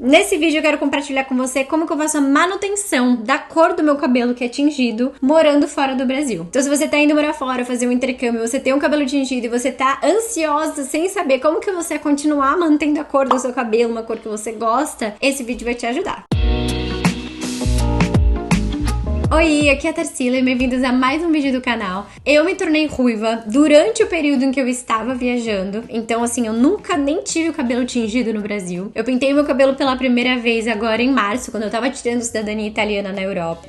Nesse vídeo eu quero compartilhar com você como que eu faço a manutenção da cor do meu cabelo que é tingido morando fora do Brasil. Então se você tá indo morar fora, fazer um intercâmbio, você tem um cabelo tingido e você tá ansiosa sem saber como que você vai continuar mantendo a cor do seu cabelo, uma cor que você gosta, esse vídeo vai te ajudar. Oi, aqui é a Tarsila e bem-vindos a mais um vídeo do canal. Eu me tornei ruiva durante o período em que eu estava viajando, então assim, eu nunca nem tive o cabelo tingido no Brasil. Eu pintei meu cabelo pela primeira vez agora em março, quando eu tava tirando cidadania italiana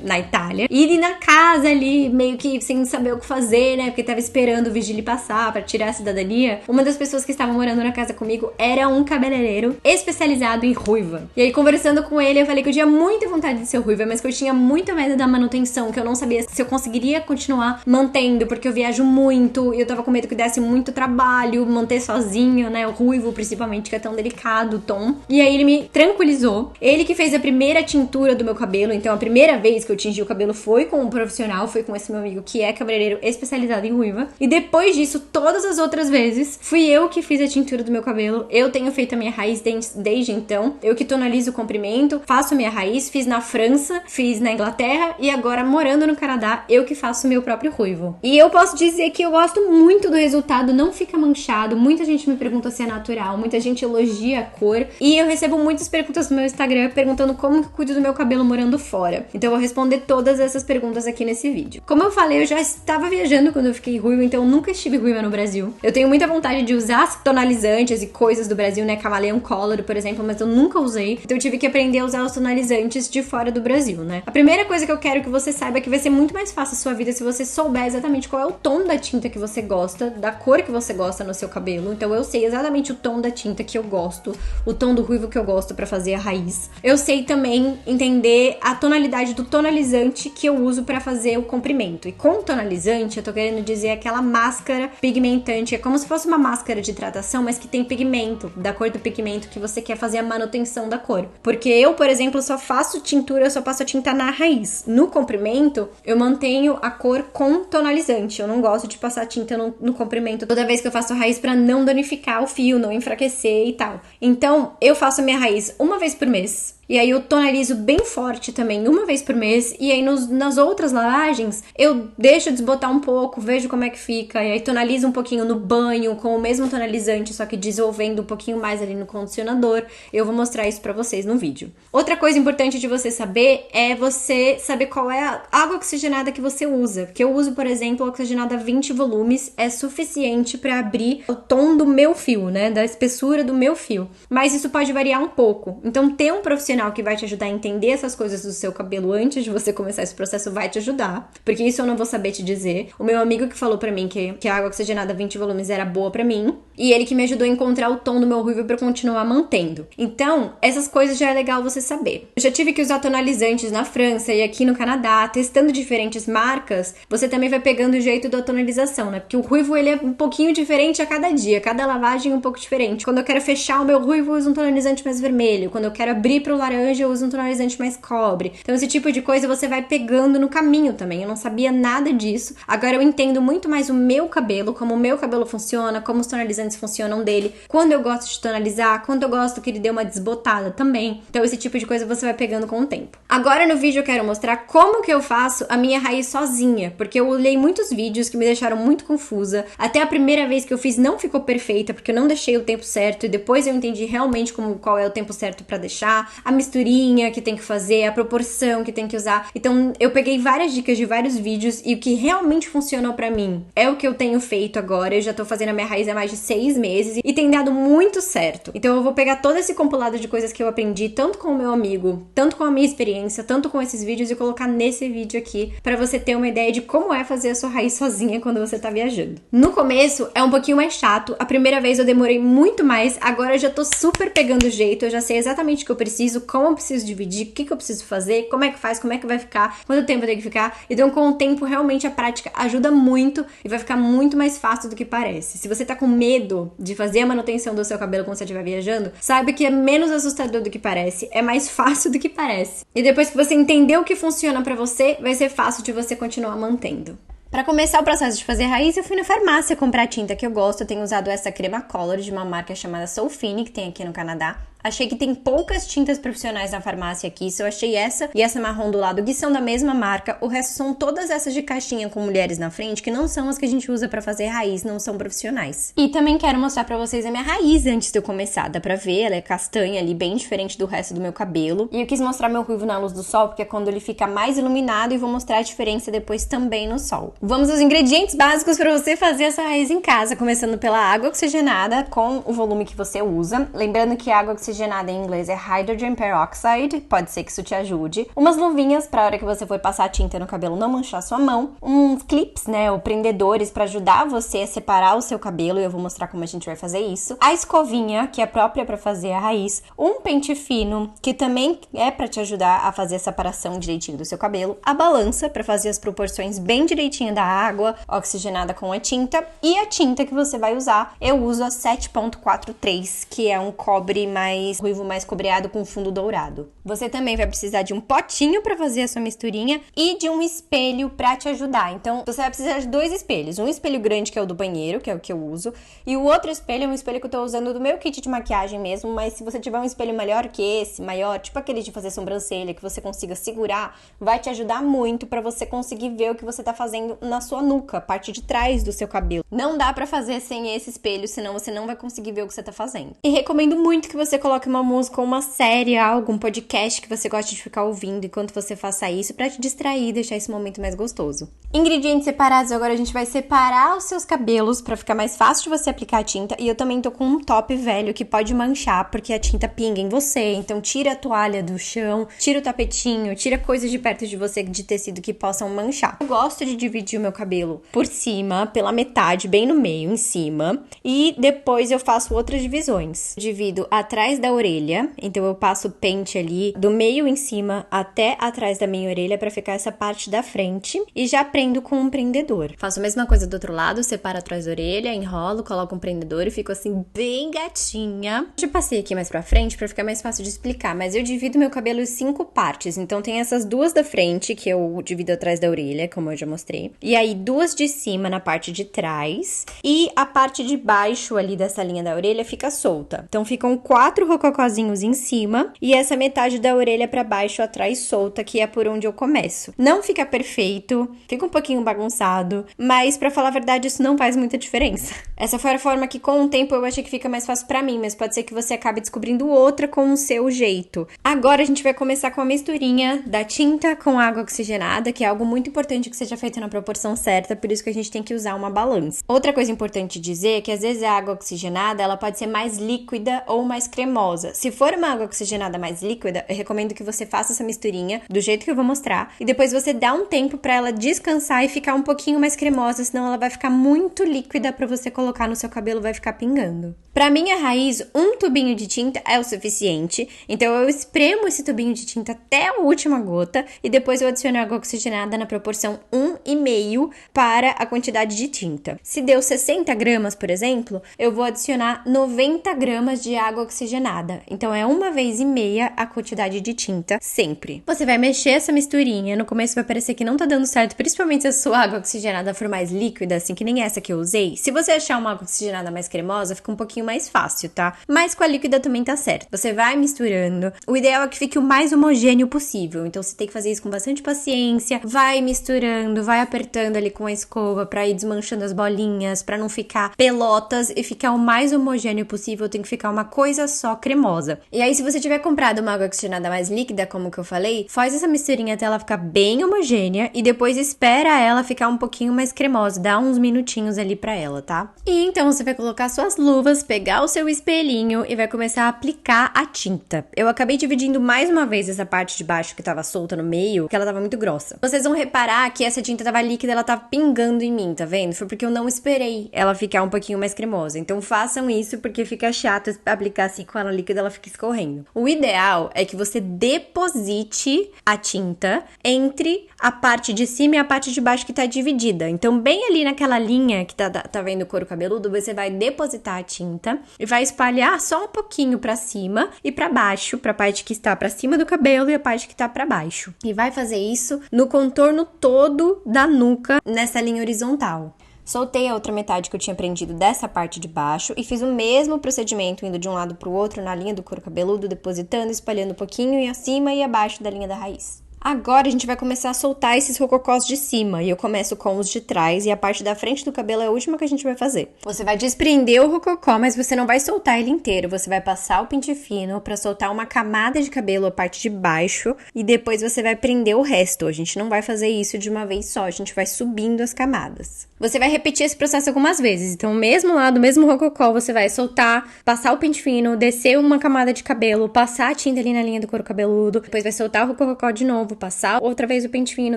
na Itália. E na casa ali, meio que sem saber o que fazer, né, porque tava esperando o vigílio passar pra tirar a cidadania. Uma das pessoas que estavam morando na casa comigo era um cabeleireiro especializado em ruiva. E aí, conversando com ele, eu falei que eu tinha muita vontade de ser ruiva, mas que eu tinha muito medo da manutenção, que eu não sabia se eu conseguiria continuar mantendo, porque eu viajo muito e eu tava com medo que desse muito trabalho manter sozinho, né, o ruivo principalmente, que é tão delicado o tom. E aí ele me tranquilizou. Ele que fez a primeira tintura do meu cabelo, então a primeira vez que eu tingi o cabelo foi com um profissional, foi com esse meu amigo que é cabeleireiro especializado em ruiva. E depois disso, todas as outras vezes, fui eu que fiz a tintura do meu cabelo. Eu tenho feito a minha raiz desde então. Eu que tonalizo o comprimento, faço a minha raiz, fiz na França, fiz na Inglaterra e agora morando no Canadá, eu que faço o meu próprio ruivo. E eu posso dizer que eu gosto muito do resultado, não fica manchado. Muita gente me pergunta se é natural, muita gente elogia a cor. E eu recebo muitas perguntas no meu Instagram perguntando como que eu cuido do meu cabelo morando fora. Então eu vou responder todas essas perguntas aqui nesse vídeo. Como eu falei, eu já estava viajando quando eu fiquei ruiva, então eu nunca estive ruiva no Brasil. Eu tenho muita vontade de usar tonalizantes e coisas do Brasil, né? Camaleão Color, por exemplo, mas eu nunca usei. Então eu tive que aprender a usar os tonalizantes de fora do Brasil, né? A primeira coisa que eu quero que você saiba que vai ser muito mais fácil a sua vida se você souber exatamente qual é o tom da tinta que você gosta, da cor que você gosta no seu cabelo. Então eu sei exatamente o tom da tinta que eu gosto, o tom do ruivo que eu gosto pra fazer a raiz. Eu sei também entender a tonalidade do tonalizante que eu uso pra fazer o comprimento. E com tonalizante, eu tô querendo dizer aquela máscara pigmentante. É como se fosse uma máscara de hidratação, mas que tem pigmento, da cor do pigmento que você quer fazer a manutenção da cor. Porque eu, por exemplo, só faço tintura, eu só passo a tinta na raiz. No comprimento, eu mantenho a cor com tonalizante. Eu não gosto de passar tinta no comprimento toda vez que eu faço a raiz pra não danificar o fio, não enfraquecer e tal. Então, eu faço a minha raiz uma vez por mês. E aí eu tonalizo bem forte também, uma vez por mês. E aí nas outras lavagens, eu deixo desbotar um pouco, vejo como é que fica. E aí tonalizo um pouquinho no banho, com o mesmo tonalizante, só que dissolvendo um pouquinho mais ali no condicionador. Eu vou mostrar isso pra vocês no vídeo. Outra coisa importante de você saber é você saber qual é a água oxigenada que você usa. Porque eu uso, por exemplo, a oxigenada 20 volumes. É suficiente pra abrir o tom do meu fio, né? Da espessura do meu fio. Mas isso pode variar um pouco. Então, ter um profissional que vai te ajudar a entender essas coisas do seu cabelo antes de você começar esse processo vai te ajudar, porque isso eu não vou saber te dizer. O meu amigo que falou pra mim que a água oxigenada 20 volumes era boa pra mim, e ele que me ajudou a encontrar o tom do meu ruivo pra eu continuar mantendo. Então, essas coisas já é legal você saber. Eu já tive que usar tonalizantes na França e aqui no Canadá, testando diferentes marcas, você também vai pegando o jeito da tonalização, né? Porque o ruivo, ele é um pouquinho diferente a cada dia, cada lavagem é um pouco diferente. Quando eu quero fechar o meu ruivo, eu uso um tonalizante mais vermelho. Quando eu quero abrir pro laranja, eu uso um tonalizante mais cobre. Então esse tipo de coisa você vai pegando no caminho também. Eu não sabia nada disso. Agora eu entendo muito mais o meu cabelo, como o meu cabelo funciona, como os tonalizantes funcionam dele, quando eu gosto de tonalizar, quando eu gosto que ele dê uma desbotada também. Então esse tipo de coisa você vai pegando com o tempo. Agora no vídeo eu quero mostrar como que eu faço a minha raiz sozinha, porque eu olhei muitos vídeos que me deixaram muito confusa. Até a primeira vez que eu fiz não ficou perfeita, porque eu não deixei o tempo certo, e depois eu entendi realmente qual é o tempo certo pra deixar, a misturinha que tem que fazer, a proporção que tem que usar. Então eu peguei várias dicas de vários vídeos e o que realmente funcionou pra mim é o que eu tenho feito agora. Eu já tô fazendo a minha raiz há mais de 6 meses e tem dado muito certo. Então eu vou pegar todo esse compilado de coisas que eu aprendi, tanto com o meu amigo, tanto com a minha experiência, tanto com esses vídeos, e colocar nesse vídeo aqui pra você ter uma ideia de como é fazer a sua raiz sozinha quando você tá viajando. No começo é um pouquinho mais chato. A primeira vez eu demorei muito mais, agora eu já tô super pegando o jeito, eu já sei exatamente o que eu preciso, como eu preciso dividir, o que eu preciso fazer, como é que faz, como é que vai ficar, quanto tempo tem que ficar. Então com o tempo realmente a prática ajuda muito e vai ficar muito mais fácil do que parece. Se você tá com medo de fazer a manutenção do seu cabelo quando você estiver viajando, saiba que é menos assustador do que parece, é mais fácil do que parece. E depois que você entender o que funciona pra você, vai ser fácil de você continuar mantendo. Para começar o processo de fazer raiz, eu fui na farmácia comprar a tinta que eu gosto. Eu tenho usado essa crema Color de uma marca chamada Solfine, que tem aqui no Canadá. Achei que tem poucas tintas profissionais na farmácia aqui, eu achei essa e essa marrom do lado que são da mesma marca, o resto são todas essas de caixinha com mulheres na frente, que não são as que a gente usa pra fazer raiz, não são profissionais. E também quero mostrar pra vocês a minha raiz antes de eu começar, dá pra ver, ela é castanha ali, bem diferente do resto do meu cabelo. E eu quis mostrar meu ruivo na luz do sol, porque é quando ele fica mais iluminado, e vou mostrar a diferença depois também no sol. Vamos aos ingredientes básicos pra você fazer essa raiz em casa, começando pela água oxigenada com o volume que você usa. Lembrando que água oxigenada em inglês é Hydrogen Peroxide, pode ser que isso te ajude. Umas luvinhas pra hora que você for passar a tinta no cabelo não manchar sua mão. Uns clips, né, ou prendedores pra ajudar você a separar o seu cabelo, e eu vou mostrar como a gente vai fazer isso. A escovinha, que é própria pra fazer a raiz. Um pente fino, que também é pra te ajudar a fazer a separação direitinho do seu cabelo. A balança, pra fazer as proporções bem direitinho da água oxigenada com a tinta. E a tinta que você vai usar, eu uso a 7.43, que é um cobre mais ruivo, mais cobreado com fundo dourado. Você também vai precisar de um potinho pra fazer a sua misturinha e de um espelho pra te ajudar. Então, você vai precisar de 2 espelhos. Um espelho grande, que é o do banheiro, que é o que eu uso, e o outro espelho é um espelho que eu tô usando do meu kit de maquiagem mesmo, mas se você tiver um espelho melhor que esse, maior, tipo aquele de fazer sobrancelha, que você consiga segurar, vai te ajudar muito pra você conseguir ver o que você tá fazendo na sua nuca, a parte de trás do seu cabelo. Não dá pra fazer sem esse espelho, senão você não vai conseguir ver o que você tá fazendo. E recomendo muito que você coloque uma música ou uma série, algum podcast que você goste de ficar ouvindo enquanto você faça isso, pra te distrair e deixar esse momento mais gostoso. Ingredientes separados, agora a gente vai separar os seus cabelos pra ficar mais fácil de você aplicar a tinta. E eu também tô com um top velho que pode manchar, porque a tinta pinga em você. Então tira a toalha do chão, tira o tapetinho, tira coisas de perto de você de tecido que possam manchar. Eu gosto de dividir o meu cabelo por cima, pela metade, bem no meio, em cima. E depois eu faço outras divisões. Divido atrás da orelha, então eu passo o pente ali do meio em cima até atrás da minha orelha pra ficar essa parte da frente. E já prendo com um prendedor. Faço a mesma coisa do outro lado, separo atrás da orelha, enrolo, coloco um prendedor e fico assim bem gatinha. Já passei aqui mais pra frente pra ficar mais fácil de explicar, mas eu divido meu cabelo em 5 partes. Então tem essas 2 da frente que eu divido atrás da orelha, como eu já mostrei. E aí 2 de cima na parte de trás. E a parte de baixo ali dessa linha da orelha fica solta. Então ficam 4 rococózinhos em cima e essa metade da orelha pra baixo atrás solta, que é por onde eu começo. Não fica perfeito, fica um pouquinho bagunçado, mas pra falar a verdade isso não faz muita diferença. Essa foi a forma que com o tempo eu achei que fica mais fácil pra mim, mas pode ser que você acabe descobrindo outra com o seu jeito. Agora a gente vai começar com a misturinha da tinta com água oxigenada, que é algo muito importante que seja feito na proporção certa, por isso que a gente tem que usar uma balança. Outra coisa importante dizer é que às vezes a água oxigenada ela pode ser mais líquida ou mais cremosa. Se for uma água oxigenada mais líquida, eu recomendo que você faça essa misturinha do jeito que eu vou mostrar e depois você dá um tempo pra ela descansar e ficar um pouquinho mais cremosa, senão ela vai ficar muito líquida pra você colocar no seu cabelo, vai ficar pingando. Pra minha raiz, um tubinho de tinta é o suficiente, então eu espremo esse tubinho de tinta até a última gota e depois eu adiciono água oxigenada na proporção 1,5 para a quantidade de tinta. Se deu 60 gramas, por exemplo, eu vou adicionar 90 gramas de água oxigenada, então é 1,5 vezes a quantidade de tinta sempre. Você vai mexer essa misturinha, no começo vai parecer que não tá dando certo, principalmente se a sua água oxigenada for mais líquida, assim que nem essa que eu usei. Se você achar uma água oxigenada mais cremosa, fica um pouquinho mais fácil, tá? Mas com a líquida também tá certo. Você vai misturando. O ideal é que fique o mais homogêneo possível, então você tem que fazer isso com bastante paciência. Vai misturando, vai apertando ali com a escova pra ir desmanchando as bolinhas, pra não ficar pelotas e ficar o mais homogêneo possível, tem que ficar uma coisa só cremosa. E aí, se você tiver comprado uma água oxigenada mais líquida, como que eu falei, faz essa misturinha até ela ficar bem homogênea e depois espera ela ficar um pouquinho mais cremosa, dá uns minutinhos ali pra ela, tá? E então você vai colocar suas luvas, pegar o seu espelhinho e vai começar a aplicar a tinta. Eu acabei dividindo mais uma vez essa parte de baixo que tava solta no meio, porque ela tava muito grossa. Vocês vão reparar que essa tinta tava líquida, ela tava pingando em mim, tá vendo? Foi porque eu não esperei ela ficar um pouquinho mais cremosa. Então façam isso porque fica chato aplicar assim com ela líquida, ela fica escorrendo. O ideal é que você deposite a tinta entre a parte de cima e a parte de baixo que tá dividida. Então bem ali naquela linha que tá vendo o couro cabeludo, você vai depositar a tinta e vai espalhar só um pouquinho pra cima e pra baixo, pra parte que está pra cima do cabelo e a parte que tá pra baixo. E vai fazer isso no contorno todo da nuca, nessa linha horizontal. Soltei a outra metade que eu tinha prendido dessa parte de baixo e fiz o mesmo procedimento, indo de um lado pro outro na linha do couro cabeludo, depositando, espalhando um pouquinho e acima e abaixo da linha da raiz. Agora a gente vai começar a soltar esses rococós de cima, e eu começo com os de trás, e a parte da frente do cabelo é a última que a gente vai fazer. Você vai desprender o rococó, mas você não vai soltar ele inteiro, você vai passar o pente fino pra soltar uma camada de cabelo, a parte de baixo, e depois você vai prender o resto. A gente não vai fazer isso de uma vez só, a gente vai subindo as camadas. Você vai repetir esse processo algumas vezes, então o mesmo lado, o mesmo rococó, você vai soltar, passar o pente fino, descer uma camada de cabelo, passar a tinta ali na linha do couro cabeludo, depois vai soltar o rococó de novo, passar outra vez o pente fino,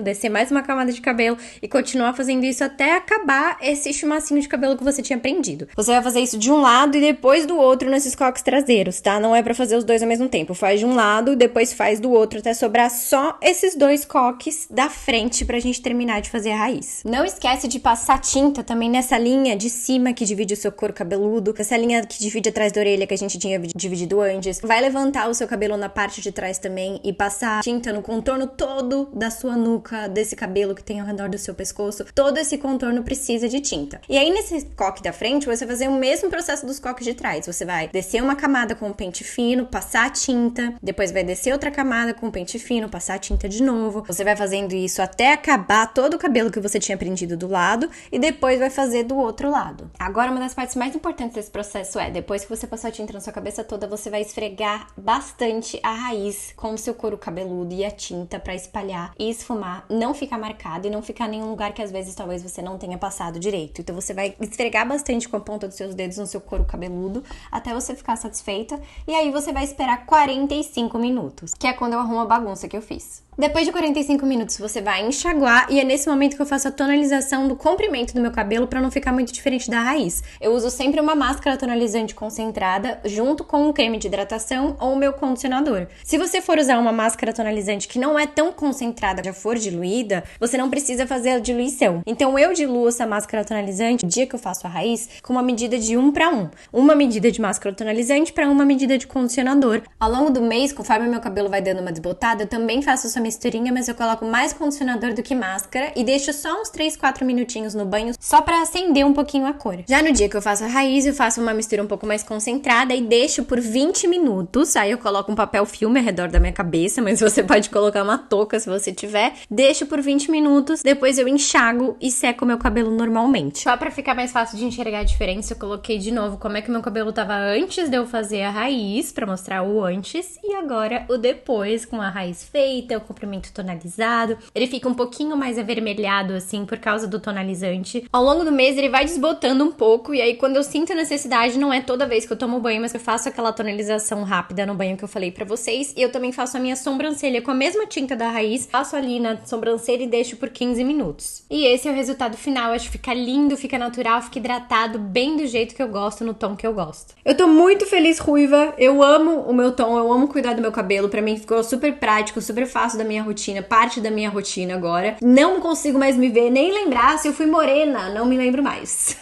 descer mais uma camada de cabelo e continuar fazendo isso até acabar esse chumacinho de cabelo que você tinha prendido. Você vai fazer isso de um lado e depois do outro nesses coques traseiros, tá? Não é pra fazer os dois ao mesmo tempo. Faz de um lado e depois faz do outro até sobrar só esses dois coques da frente pra gente terminar de fazer a raiz. Não esquece de passar tinta também nessa linha de cima que divide o seu couro cabeludo, essa linha que divide atrás da orelha que a gente tinha dividido antes. Vai levantar o seu cabelo na parte de trás também e passar tinta no contorno todo da sua nuca, desse cabelo que tem ao redor do seu pescoço. Todo esse contorno precisa de tinta. E aí nesse coque da frente, você vai fazer o mesmo processo dos coques de trás. Você vai descer uma camada com o pente fino, passar a tinta, depois vai descer outra camada com o pente fino, passar a tinta de novo. Você vai fazendo isso até acabar todo o cabelo que você tinha prendido do lado e depois vai fazer do outro lado. Agora, uma das partes mais importantes desse processo é, depois que você passou a tinta na sua cabeça toda, você vai esfregar bastante a raiz com o seu couro cabeludo e a tinta pra espalhar e esfumar, não ficar marcado e não ficar em nenhum lugar que às vezes talvez você não tenha passado direito. Então você vai esfregar bastante com a ponta dos seus dedos no seu couro cabeludo até você ficar satisfeita e aí você vai esperar 45 minutos, que é quando eu arrumo a bagunça que eu fiz. Depois de 45 minutos você vai enxaguar e é nesse momento que eu faço a tonalização do comprimento do meu cabelo pra não ficar muito diferente da raiz. Eu uso sempre uma máscara tonalizante concentrada junto com um creme de hidratação ou o meu condicionador. Se você for usar uma máscara tonalizante que não é tão concentrada, já for diluída, você não precisa fazer a diluição. Então eu diluo essa máscara tonalizante no dia que eu faço a raiz com uma medida de 1:1. Uma medida de máscara tonalizante para uma medida de condicionador. Ao longo do mês, conforme meu cabelo vai dando uma desbotada, eu também faço essa misturinha, mas eu coloco mais condicionador do que máscara e deixo só uns 3-4 minutinhos no banho só pra acender um pouquinho a cor. Já no dia que eu faço a raiz, eu faço uma mistura um pouco mais concentrada e deixo por 20 minutos. Aí eu coloco um papel filme ao redor da minha cabeça, mas você pode colocar uma touca se você tiver. Deixo por 20 minutos, depois eu enxago e seco o meu cabelo normalmente. Só pra ficar mais fácil de enxergar a diferença, eu coloquei de novo como é que o meu cabelo tava antes de eu fazer a raiz, pra mostrar o antes, e agora o depois, com a raiz feita, o comprimento tonalizado. Ele fica um pouquinho mais avermelhado, assim, por causa do tonalizante. Ao longo do mês, ele vai desbotando um pouco, e aí quando eu sinto a necessidade, não é toda vez que eu tomo banho, mas que eu faço aquela tonalização rápida no banho que eu falei pra vocês, e eu também faço a minha sobrancelha com a mesma tinta da raiz, passo ali na sobrancelha e deixo por 15 minutos. E esse é o resultado final. Acho que fica lindo, fica natural, fica hidratado, bem do jeito que eu gosto, no tom que eu gosto. Eu tô muito feliz, ruiva. Eu amo o meu tom, eu amo cuidar do meu cabelo. Pra mim ficou super prático, super fácil da minha rotina, parte da minha rotina agora. Não consigo mais me ver, nem lembrar se eu fui morena, não me lembro mais.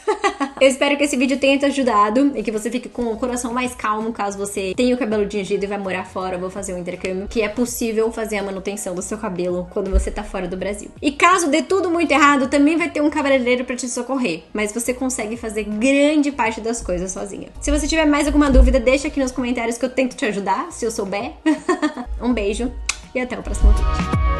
Eu espero que esse vídeo tenha te ajudado e que você fique com o coração mais calmo caso você tenha o cabelo tingido e vai morar fora, vou fazer um intercâmbio, que é possível fazer a manutenção do seu cabelo quando você tá fora do Brasil. E caso dê tudo muito errado, também vai ter um cabeleireiro pra te socorrer, mas você consegue fazer grande parte das coisas sozinha. Se você tiver mais alguma dúvida, deixa aqui nos comentários que eu tento te ajudar, se eu souber. Um beijo e até o próximo vídeo.